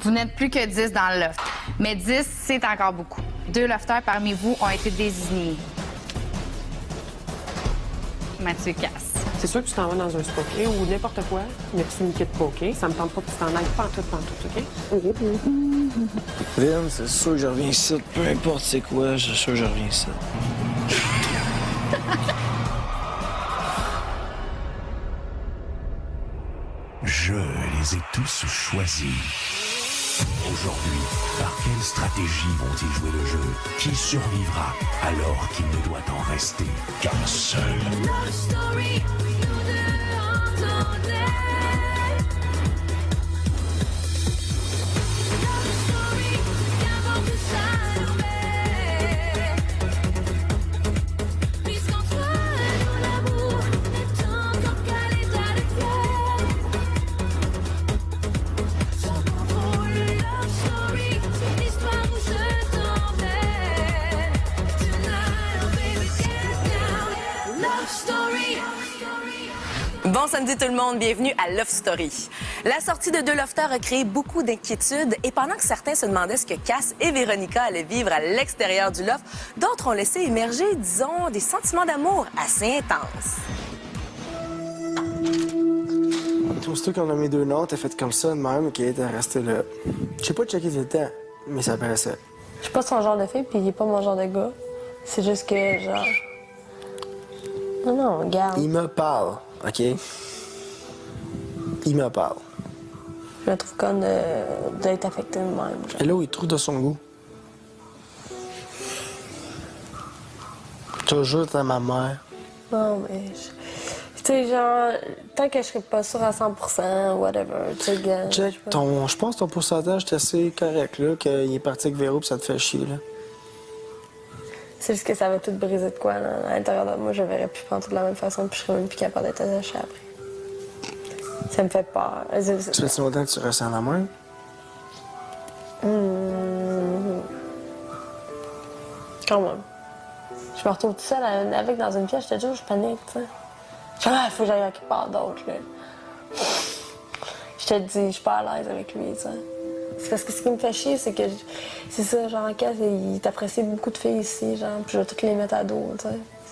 Vous n'êtes plus que 10 dans le loft. Mais 10, c'est encore beaucoup. 2 lofters parmi vous ont été désignés. Mathieu Casse. C'est sûr que tu t'en vas dans un spot ou n'importe quoi, mais tu ne quittes pas, OK? Ça me tente pas que tu t'en ailles pantoute, OK? Vin, c'est sûr que je reviens ici. Peu importe c'est quoi, je suis sûr que je reviens ici. Je les ai tous choisis. Aujourd'hui, par quelle stratégie vont-ils jouer le jeu? Qui survivra alors qu'il ne doit en rester qu'un seul? Bon samedi tout le monde, bienvenue à Love Story. La sortie de 2 lofters a créé beaucoup d'inquiétudes et pendant que certains se demandaient ce que Cass et Véronica allaient vivre à l'extérieur du loft, d'autres ont laissé émerger, disons, des sentiments d'amour assez intenses. Aussitôt qu'on a mis 2 noms, t'as fait comme ça de même, OK, t'es resté là. Je sais pas checker tout le temps, mais ça paraissait. Je suis pas son genre de fille, puis il est pas mon genre de gars. C'est juste que, genre... Non, regarde. Il me parle, OK? Il me parle. Je me trouve conne d'être affectée de même. Genre. Et là où il trouve de son goût. Toujours dans ma mère. Non, mais... Tu sais, genre, tant que je serais pas sûre à 100%, whatever, tu sais, gars. Check, je pense que ton pourcentage est assez correct, là, qu'il est parti avec Véro, puis ça te fait chier, là. C'est juste que ça va tout briser de quoi, là. À l'intérieur de moi, je verrais plus prendre tout de la même façon, puis je serais même plus capable d'être attachée après. Ça me fait peur. Ça fait longtemps que tu ressens la main? Quand même. Je me retrouve toute seule avec dans une pièce, je te jure, je panique, tu sais. Je dis, il faut que j'aille à quelque part d'autre, là. Je te dis, je suis pas à l'aise avec lui, tu sais. C'est parce que ce qui me fait chier, c'est que... C'est ça, genre, en cas, il t'apprécie beaucoup de filles ici, genre, puis je vais toutes les mettre à dos, tu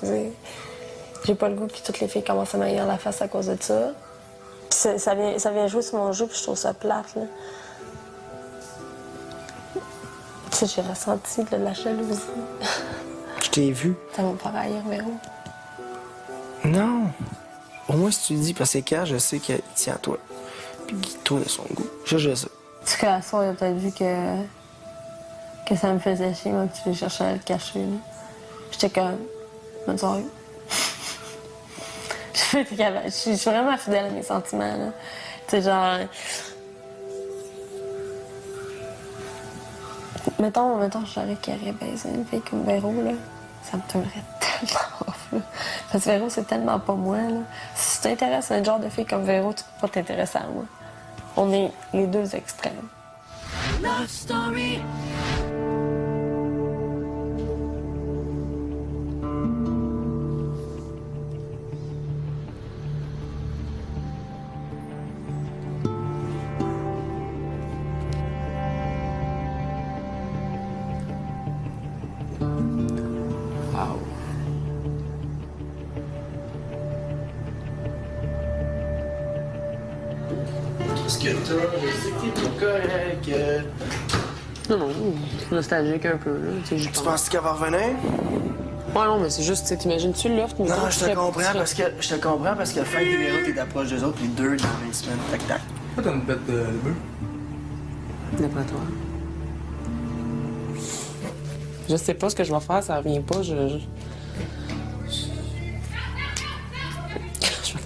sais. J'ai pas le goût que toutes les filles commencent à m'aïr la face à cause de ça. Puis ça vient jouer sur mon jeu, puis je trouve ça plate, là. Tu sais, j'ai ressenti de la jalousie. Je t'ai vu. Ça va me faire haïr, Véro. Non. Au moins, si tu le dis, parce que quand je sais qu'il tient à toi, puis qu'il tourne à son goût. Je sais. Parce qu'à la soirée, il a peut-être vu que ça me faisait chier, même si je cherchais à le cacher. Là. J'étais comme, bonne soirée. Je suis vraiment fidèle à mes sentiments. Là. Tu sais, genre. Mettons, j'aurais qu'il aurait baisé une fille comme Véro, là. Ça me tournerait tellement off, là. Parce que Véro, c'est tellement pas moi, là. Si tu t'intéresses à un genre de fille comme Véro, tu peux pas t'intéresser à moi. On est les deux extrêmes. Love Story. Qu'est-ce que t'as? Je sais que t'es pas correct. Non, nostalgique un peu, là. Tu penses qu'elle va revenir? Ouais, non, mais c'est juste, tu sais, t'imagines-tu le loft? Non, je te comprends parce que le fait que Véro, t'es d'approche d'eux autres, les deux dans les semaines. Tac-tac. Pourquoi t'as une bête de bœuf? D'après toi. Je sais pas ce que je vais faire, ça revient pas, je vais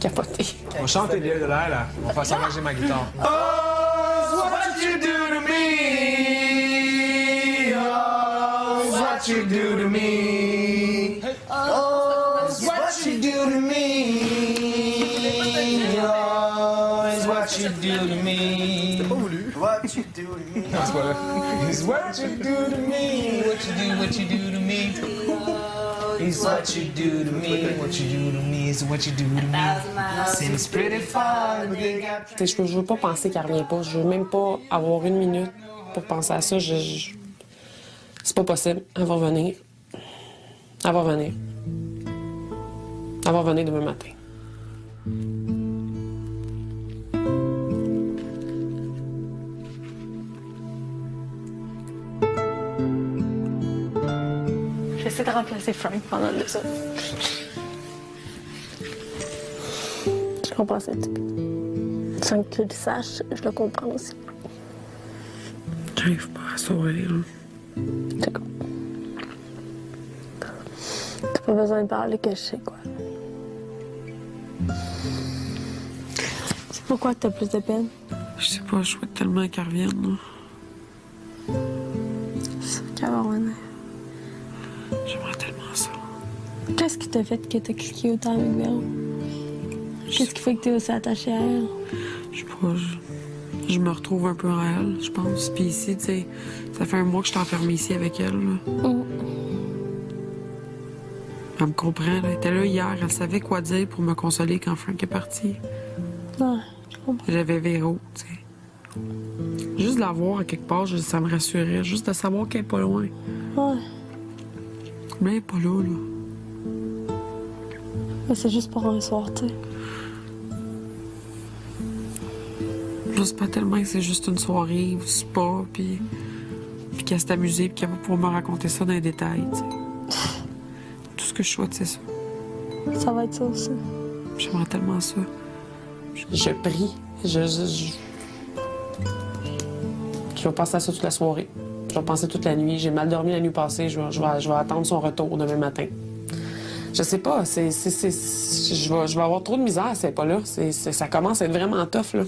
capoter. On va chanter bien de l'air, là. On va faire s'engager ma guitare. Oh, it's what you do to me. Oh, it's what you do to me. Oh, it's what you do to me. Oh, it's what you do to me. T'as pas voulu. What you do to me. Non, c'est pas vrai. It's what you do to me. What you do to me. is what you do to me. What you do to me is what you do to me. Seems pretty far, but they got... Tu sais, je veux pas penser qu'elle revient pas. Je veux même pas avoir une minute pour penser à ça. C'est pas possible. Elle va revenir. Elle va revenir. Elle va revenir demain matin. J'essaie de remplacer Frank pendant 2 heures. Je comprends ça. Sans que tu le saches, je le comprends aussi. J'arrive pas à sourire. D'accord. T'as pas besoin de parler que je sais quoi. C'est pourquoi t'as plus de peine? Je sais pas, je souhaite tellement qu'elle revienne. C'est qu'elle va revenir. J'aimerais tellement ça. Qu'est-ce qui t'a fait que t'as cliqué autant avec Véro? Qu'est-ce qui fait que t'es aussi attaché à elle? Je sais pas, je me retrouve un peu en elle, je pense. Puis ici, tu sais, ça fait un mois que je suis enfermée ici avec elle. Là. Elle me comprend, là. Elle était là hier, elle savait quoi dire pour me consoler quand Frank est parti. Ouais, je comprends. J'avais Véro, tu sais. Juste de la voir à quelque part, ça me rassurait. Juste de savoir qu'elle est pas loin. Ouais. Mais elle est pas là, là. Mais c'est juste pour un soir, tu sais. Je sais pas tellement que c'est juste une soirée ou spa, puis qu'elle s'est amusée, puis qu'elle va pouvoir me raconter ça dans les détails, tu sais. Tout ce que je souhaite, c'est ça. Ça va être ça aussi. J'aimerais tellement ça. Je prie. Je vais penser à ça toute la soirée. Je vais penser toute la nuit. J'ai mal dormi la nuit passée. Je vais attendre son retour demain matin. Je sais pas. Je vais avoir trop de misère si elle n'est pas là. Ça commence à être vraiment tough, là.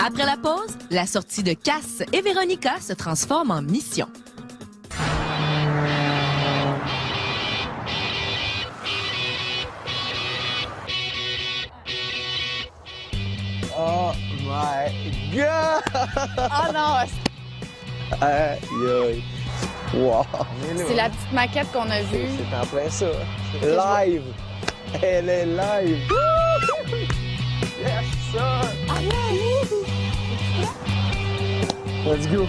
Après la pause, la sortie de Cass et Véronica se transforme en mission. Oh my God! Oh non! Aïe, aïe. Wow! C'est la petite maquette qu'on a vue. C'est en plein ça. Live! Elle est live! Yes, sir! Let's go!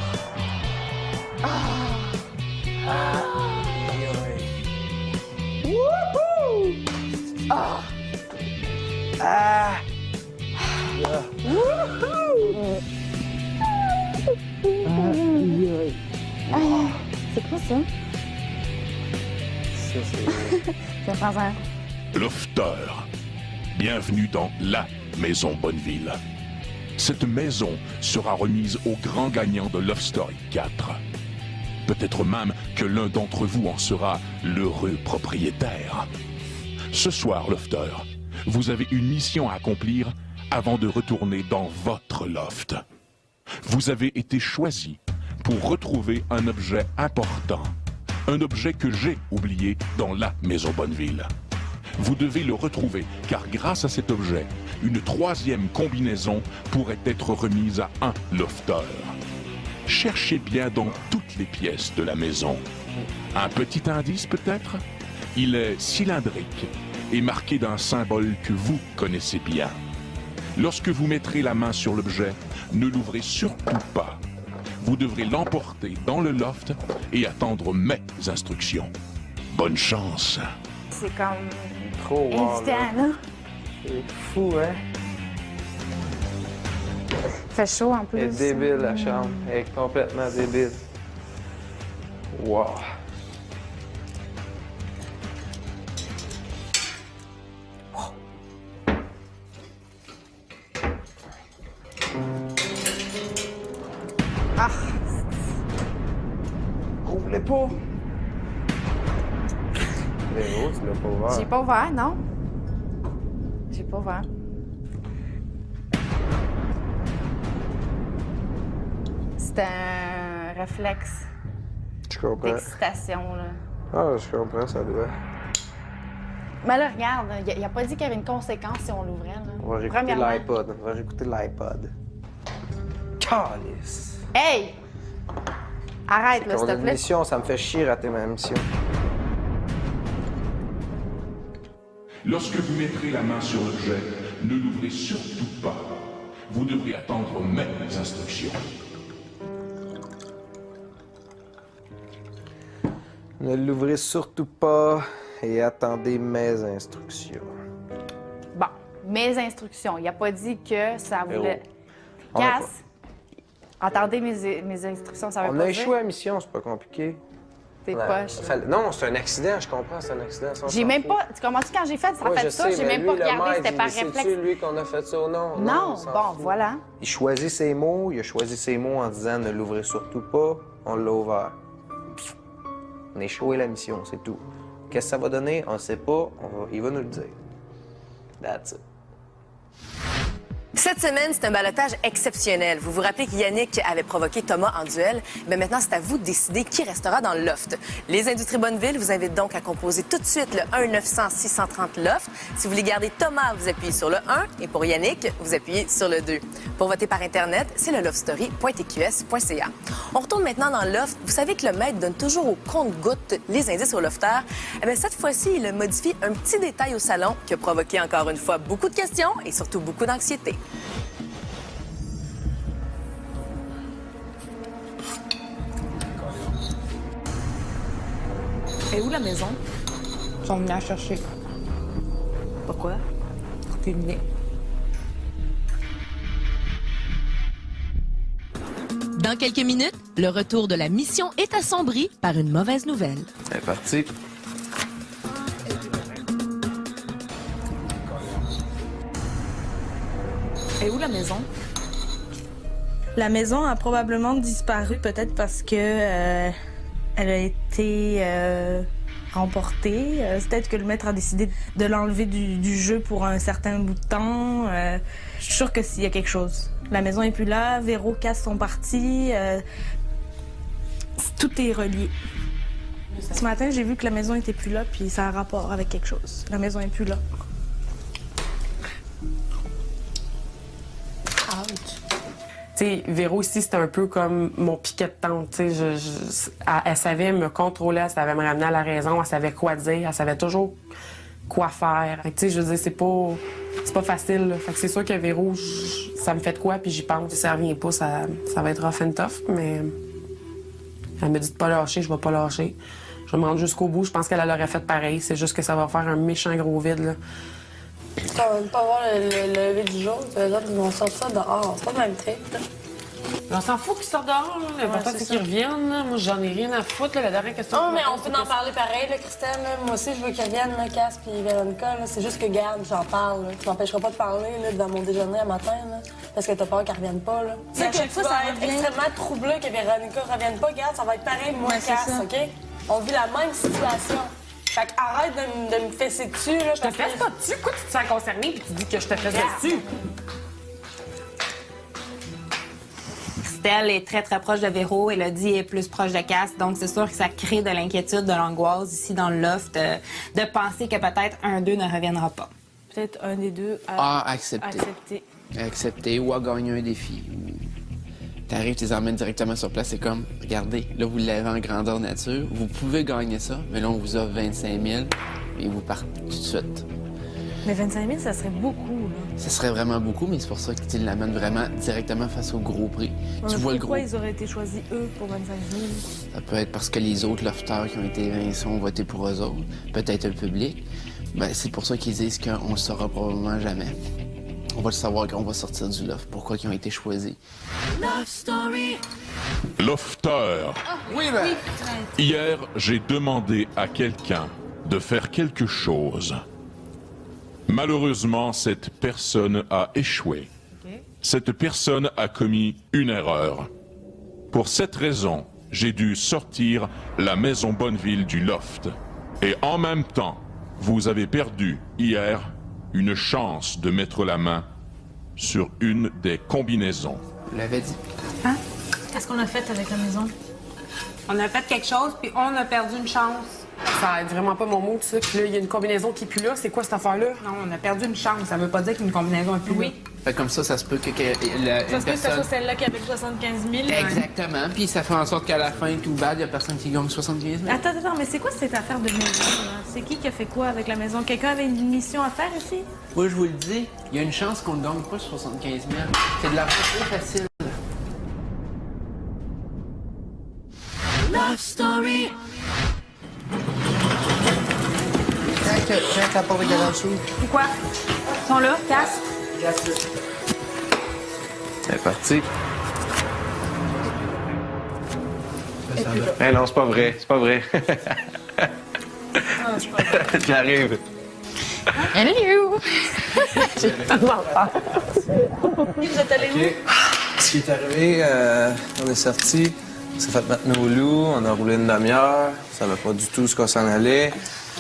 Woohoo! Ah! Yeah. C'est quoi ça? Ça, c'est... Ça prend un... Lofter. Bienvenue dans la Maison Bonneville. Cette maison sera remise au grand gagnant de Love Story 4. Peut-être même que l'un d'entre vous en sera l'heureux propriétaire. Ce soir, Lofter, vous avez une mission à accomplir avant de retourner dans votre loft. Vous avez été choisi pour retrouver un objet important. Un objet que j'ai oublié dans la Maison Bonneville. Vous devez le retrouver, car grâce à cet objet, une 3e combinaison pourrait être remise à un lofter. Cherchez bien dans toutes les pièces de la maison. Un petit indice peut-être? Il est cylindrique et marqué d'un symbole que vous connaissez bien. Lorsque vous mettrez la main sur l'objet, ne l'ouvrez surtout pas. Vous devrez l'emporter dans le loft et attendre mes instructions. Bonne chance! C'est comme... Trop wow, évident, là. C'est fou, hein? Fait chaud en plus. Elle est débile, la chambre. Elle est complètement débile. Wow! Ah! Ouvre-les pas! Véro, tu l'as pas ouvert. J'ai pas ouvert, non? J'ai pas ouvert. C'est un réflexe Je comprends. d'excitation, là. Ah, je comprends, ça doit. Mais là, regarde, il a pas dit qu'il y avait une conséquence si on l'ouvrait, là. On va réécouter Premièrement- l'iPod. On va réécouter l'iPod. Calice! Hey! Arrête, là, Quand s'il on a te une plaît. mission, ça me fait chier rater ma mission. Lorsque vous mettrez la main sur l'objet, ne l'ouvrez surtout pas. Vous devrez attendre mes instructions. Ne l'ouvrez surtout pas et attendez mes instructions. Bon, mes instructions. Il a pas dit que ça voulait... On a Cass, attendez mes instructions, ça veut On pas a dire. échoué à la mission, c'est pas compliqué. T'es Ouais. poche. Non, c'est un accident, je comprends, c'est un accident. Ça, on J'ai s'en même fout. pas... Tu comprends-tu quand j'ai fait Ouais, je ça? sais, J'ai mais même pas lui, le regardé, maître, c'était par c'est-tu réflexe. lui qu'on a fait ça ou non? Non, on s'en bon, fout. voilà. Il choisit ses mots, il a choisi ses mots en disant ne l'ouvrez surtout pas, on l'a ouvert. On a échoué la mission, c'est tout. Qu'est-ce que ça va donner? On ne sait pas, il va nous le dire. That's it. Cette semaine, c'est un ballottage exceptionnel. Vous vous rappelez qu'Yannick avait provoqué Thomas en duel? Bien, maintenant, c'est à vous de décider qui restera dans le loft. Les Industries Bonneville vous invitent donc à composer tout de suite le 1-900-630-LOFT. Si vous voulez garder Thomas, vous appuyez sur le 1 et pour Yannick, vous appuyez sur le 2. Pour voter par Internet, c'est le loftstory.tqs.ca. On retourne maintenant dans le loft. Vous savez que le maître donne toujours au compte-gouttes les indices au lofteur. Eh bien, cette fois-ci, il a modifié un petit détail au salon qui a provoqué encore une fois beaucoup de questions et surtout beaucoup d'anxiété. Et où la maison? Ils sont venus la chercher. Pourquoi? Aucune idée. Dans quelques minutes, le retour de la mission est assombri par une mauvaise nouvelle. C'est parti. Et où la maison? La maison a probablement disparu, peut-être parce que elle a été remportée. C'est peut-être que le maître a décidé de l'enlever du jeu pour un certain bout de temps. Je suis sûre que s'il y a quelque chose. La maison est plus là, Véro, Cass sont partis. Tout est relié. Ce matin, j'ai vu que la maison était plus là, puis ça a un rapport avec quelque chose. La maison est plus là. Tu sais, Véro ici, c'était un peu comme mon piquet de tente. Tu sais, elle savait me contrôler, elle savait me ramener à la raison, elle savait quoi dire, elle savait toujours quoi faire. Fait que, tu sais, je veux dire, c'est pas facile. Là. Fait que c'est sûr que Véro, ça me fait de quoi, puis j'y pense. Si ça revient pas, ça va être rough and tough, mais elle me dit de pas lâcher, je vais pas lâcher. Je vais me rendre jusqu'au bout. Je pense qu'elle aurait fait pareil. C'est juste que ça va faire un méchant gros vide, là. On va même pas voir le lever du jour, puis les autres, ils vont sortir dehors. C'est pas le même trip, là. On s'en fout qu'ils sortent dehors, là. L'important, c'est c'est ça. qu'ils reviennent, là. Moi, j'en ai rien à foutre, là. La dernière question. Non, mais on peut en parler pareil, là, Christelle. Là. Moi aussi, je veux qu'elle vienne, là, Cass puis Véronica. Là. C'est juste que, garde, j'en parle. Là. Tu m'empêcheras pas de parler là, dans mon déjeuner à matin, là, parce que t'as peur qu'elle revienne pas. Là. Tu sais que chaque fois, tu vas ça être revient. extrêmement troublé que Véronica revienne pas. Garde, ça va être pareil, moi, Ouais, c'est Cass, ça. OK? On vit la même situation. Fait arrête de me fesser dessus, là. Je te fesse pas dessus. Quoi, tu te sens concerné puis tu dis que je te fesse dessus? Christelle est très, très proche de Véro. Elodie est plus proche de Cass. Donc, c'est sûr que ça crée de l'inquiétude, de l'angoisse ici dans le loft, de penser que peut-être un d'eux ne reviendra pas. Peut-être un des deux à Accepter. accepter. Accepter ou à gagner un défi. T'arrives, tu les emmènes directement sur place, c'est comme, regardez, là, vous l'avez en grandeur nature, vous pouvez gagner ça, mais là, on vous offre 25 000 et vous partez tout de suite. Mais 25 000, ça serait beaucoup, là. Ça serait vraiment beaucoup, mais c'est pour ça que tu l'amènes vraiment directement face au gros prix. Tu vois le gros. Pourquoi ils auraient été choisis, eux, pour 25 000? Ça peut être parce que les autres lofteurs qui ont été évincés ont voté pour eux autres, peut-être le public. Ben, c'est pour ça qu'ils disent qu'on le saura probablement jamais. On va le savoir quand on va sortir du loft, pourquoi ils ont été choisis. Lofteur. Oui, ben... Hier, j'ai demandé à quelqu'un de faire quelque chose. Malheureusement, cette personne a échoué. Cette personne a commis une erreur. Pour cette raison, j'ai dû sortir la maison Bonneville du loft. Et en même temps, vous avez perdu hier une chance de mettre la main sur une des combinaisons. Je l'avais dit. Qu'est-ce qu'on a fait avec la maison? On a fait quelque chose, puis on a perdu une chance. Ça aide vraiment pas mon mot, tout ça. Puis là, il y a une combinaison qui est plus là. C'est quoi cette affaire-là? Non, on a perdu une chance. Ça veut pas dire qu'une combinaison est plus là. Fait que comme ça se peut que Ça une se peut que ce soit personne... celle-là qui avait 75 000. Exactement. Puis ça fait en sorte qu'à la fin, tout bad, il n'y a personne qui gagne 75 000. Attends, mais c'est quoi cette affaire de maison, là? C'est qui a fait quoi avec la maison? Quelqu'un avait une mission à faire ici? Moi, je vous le dis, il y a une chance qu'on ne gagne pas 75 000. C'est de l'argent très facile. Love Story. Tiens, t'as pas envie d'aller en dessous. Pourquoi? Ils sont là, casse. C'est parti. Eh non, c'est pas vrai. C'est pas vrai. J'arrive. Hello! J'ai tellement peur. Vous êtes allés où? Ce qui est arrivé, on est sortis, on s'est fait mettre nos loups, on a roulé une demi-heure, ça savait pas du tout ce qu'on s'en allait.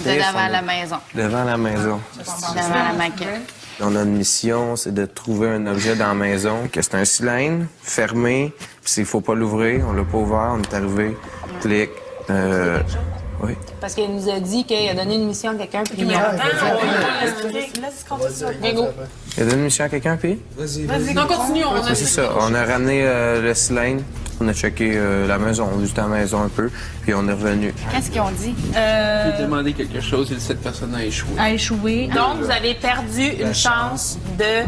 Devant la maison. Devant la maison. Devant la maquette. On a une mission, c'est de trouver un objet dans la maison, que c'est un cylindre fermé, puis s'il faut pas l'ouvrir, on l'a pas ouvert, on est arrivé, clic, oui. Parce qu'il nous a dit qu'il a donné une mission à quelqu'un, puis il a... Il a donné une mission à quelqu'un, puis? Vas-y, non, continue. C'est ça, on a ramené le cylindre, on a checké la maison, on a visité la maison un peu, puis on est revenu. Qu'est-ce qu'ils ont dit? J'ai demandé quelque chose et cette personne a échoué. A échoué. Donc, vous avez perdu une chance de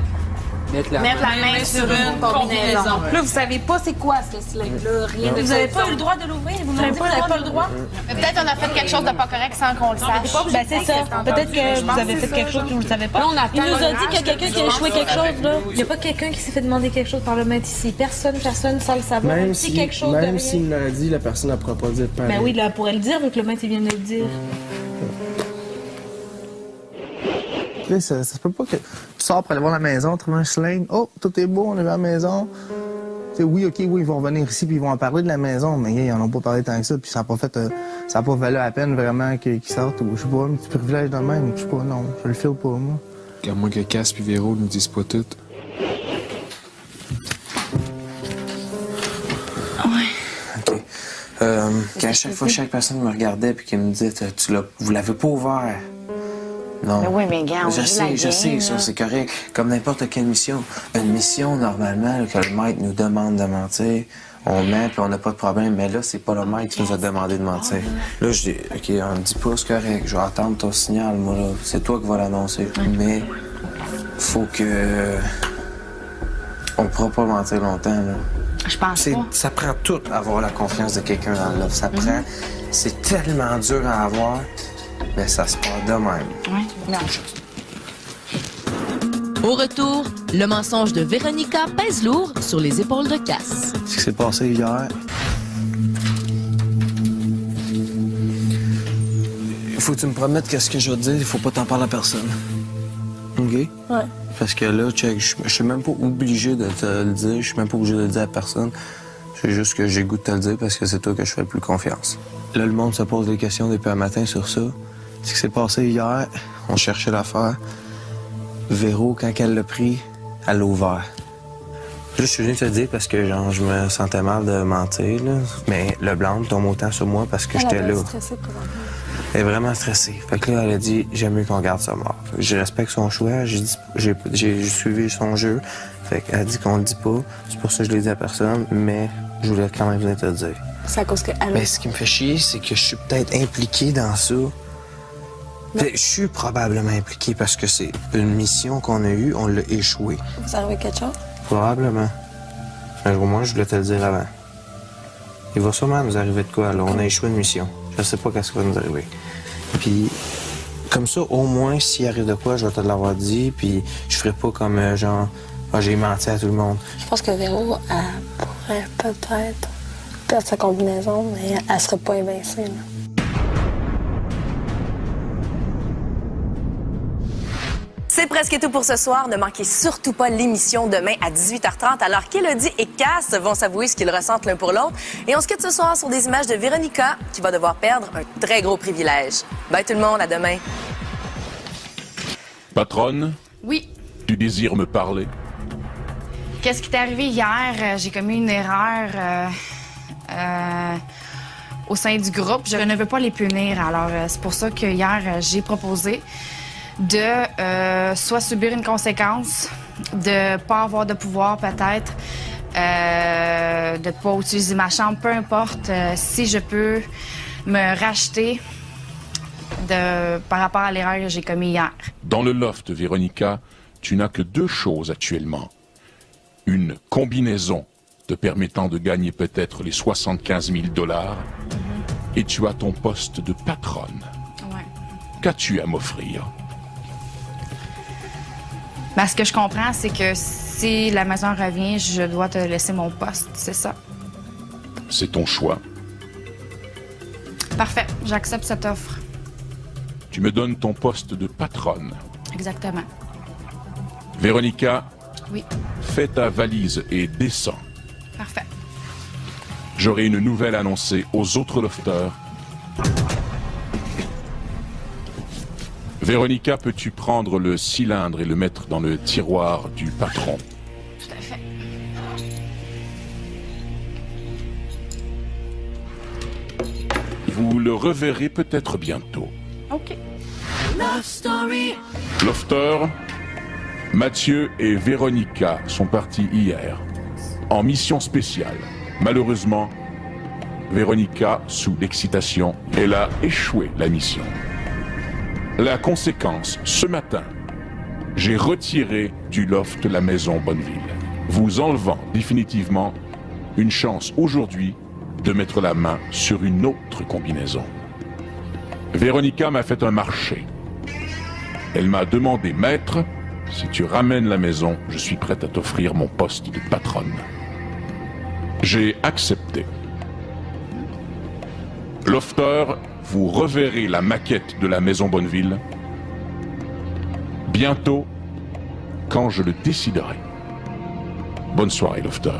Mettre la mettre la main sur une combinaison. Là, vous savez pas c'est quoi ce cylindre-là, rien de Vous ça. n'avez pas eu le droit de l'ouvrir? Vous n'avez pas le droit? Mais peut-être on a fait quelque chose de pas correct sans qu'on le sache. Ben c'est ça. Peut-être que vous avez fait quelque chose que vous ne savez pas. Il nous a dit qu'il y a quelqu'un qui a échoué quelque chose, là. Il n'y a pas quelqu'un qui s'est fait demander quelque chose par le maître ici. Personne sans le savoir. Même Si quelque chose de même rien. s'il l'a dit, la personne ne pourra pas dire pareil. Ben oui, là, elle pourrait le dire, vu que le maître il vient de le dire. Ça se peut pas que tu sors pour aller voir la maison, trouver un cylindre. Oh, tout est beau, on est à la maison. T'sais, oui, OK, oui, ils vont venir ici puis ils vont en parler de la maison, mais ils en ont pas parlé tant que ça, puis ça n'a pas fait, ça a pas valu la peine vraiment qu'ils sortent, ou je sais pas, un petit privilège de même, je sais pas, non, je le file pas, moi. À moins que Cass puis Véro nous disent pas tout. OK. Quand chaque fois, chaque personne me regardait puis qu'elle me disait vous l'avez pas ouvert. Non. Mais oui, mais gars, on Je joue la sais, game, ça, là. c'est correct. Comme n'importe quelle mission. Une mission, normalement, là, que le maître nous demande de mentir, on ment puis on n'a pas de problème. Mais là, c'est pas le maître qui nous a demandé de mentir. Là, je dis, OK, on me dit pas, c'est correct. Je vais attendre ton signal, moi, là. C'est toi qui vas l'annoncer. Mais faut que... On pourra pas mentir longtemps, là. Je pense pas. Ça prend tout avoir la confiance de quelqu'un dans le love. Ça prend... C'est tellement dur à avoir, mais ça se passe de même. Oui. Non. Au retour, le mensonge de Véronica pèse lourd sur les épaules de Cass. Ce qui s'est passé hier. Il faut que tu me promettes qu'est-ce que je vais te dire, il faut pas t'en parler à personne. OK? Ouais. Parce que là, check, je suis même pas obligé de te le dire, je suis même pas obligé de le dire à personne. C'est juste que j'ai le goût de te le dire parce que c'est toi que je fais le plus confiance. Là, le monde se pose des questions depuis un matin sur ça. Ce qui s'est passé hier, on cherchait l'affaire. Véro, quand elle l'a pris, elle l'a ouvert. Là, je suis venu te le dire parce que genre, je me sentais mal de mentir, là. Mais le blanc tombe autant sur moi parce que j'étais là. Elle est vraiment stressée. Fait que là, elle a dit, j'aime mieux qu'on garde ça mort. Je respecte son choix, j'ai suivi son jeu. Fait qu'elle a dit qu'on le dit pas. C'est pour ça que je l'ai dit à personne, mais je voulais quand même venir te le dire. C'est à cause que Mais ce qui me fait chier, c'est que je suis peut-être impliqué dans ça. Je suis probablement impliqué parce que c'est une mission qu'on a eue, on l'a échoué. vous arrivez quelque chose? Probablement. Mais au moins, je voulais te le dire avant. Il va sûrement nous arriver de quoi, là. On a échoué une mission. Je sais pas qu'est-ce qui va nous arriver. Puis, comme ça, au moins, s'il arrive de quoi, je vais te l'avoir dit, puis je ferai pas comme, genre, j'ai menti à tout le monde. Je pense que Véro, elle pourrait peut-être perdre sa combinaison, mais elle serait pas évincée, là. C'est presque tout pour ce soir. Ne manquez surtout pas l'émission demain à 18h30, alors qu'Élodie et Cass vont s'avouer ce qu'ils ressentent l'un pour l'autre. Et on se quitte ce soir sur des images de Véronica, qui va devoir perdre un très gros privilège. Bye tout le monde, à demain. Patronne, Oui. tu désires me parler? Qu'est-ce qui t'est arrivé hier? J'ai commis une erreur au sein du groupe. Je ne veux pas les punir. Alors, c'est pour ça que hier, j'ai proposé de soit subir une conséquence de pas avoir de pouvoir peut-être, de pas utiliser ma chambre, peu importe. Si je peux me racheter par rapport à l'erreur que j'ai commise hier. Dans le loft, Véronica, tu n'as que 2 choses actuellement. Une combinaison te permettant de gagner peut-être les 75 000 $, et tu as ton poste de patronne. Ouais. Qu'as-tu à m'offrir? Ben, ce que je comprends, c'est que si la maison revient, je dois te laisser mon poste, c'est ça. C'est ton choix. Parfait, j'accepte cette offre. Tu me donnes ton poste de patronne. Exactement. Véronica, Oui, fais ta valise et descends. parfait. J'aurai une nouvelle annoncée aux autres lofters. Véronica, peux-tu prendre le cylindre et le mettre dans le tiroir du patron? Tout à fait. Vous le reverrez peut-être bientôt. OK. Lofter, Mathieu et Véronica sont partis hier en mission spéciale. Malheureusement, Véronica, sous l'excitation, elle a échoué la mission. La conséquence, ce matin, j'ai retiré du loft la maison Bonneville, vous enlevant définitivement une chance aujourd'hui de mettre la main sur une autre combinaison. Véronica m'a fait un marché. Elle m'a demandé, maître, si tu ramènes la maison, je suis prête à t'offrir mon poste de patronne. J'ai accepté. Lofter, vous reverrez la maquette de la maison Bonneville bientôt, quand je le déciderai. Bonne soirée, Lofter.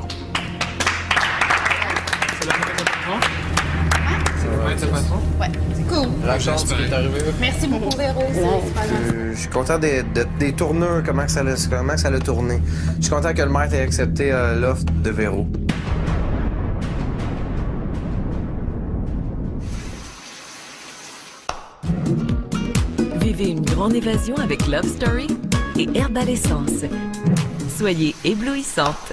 Ouais, c'est cool. La chance qui est arrivée. Merci beaucoup, Véro. Je suis content des tourneurs, comment que ça l'a tourné. Je suis content que le maître ait accepté l'offre de Véro. Vivez une grande évasion avec Love Story et Herbal Essence. Soyez éblouissantes.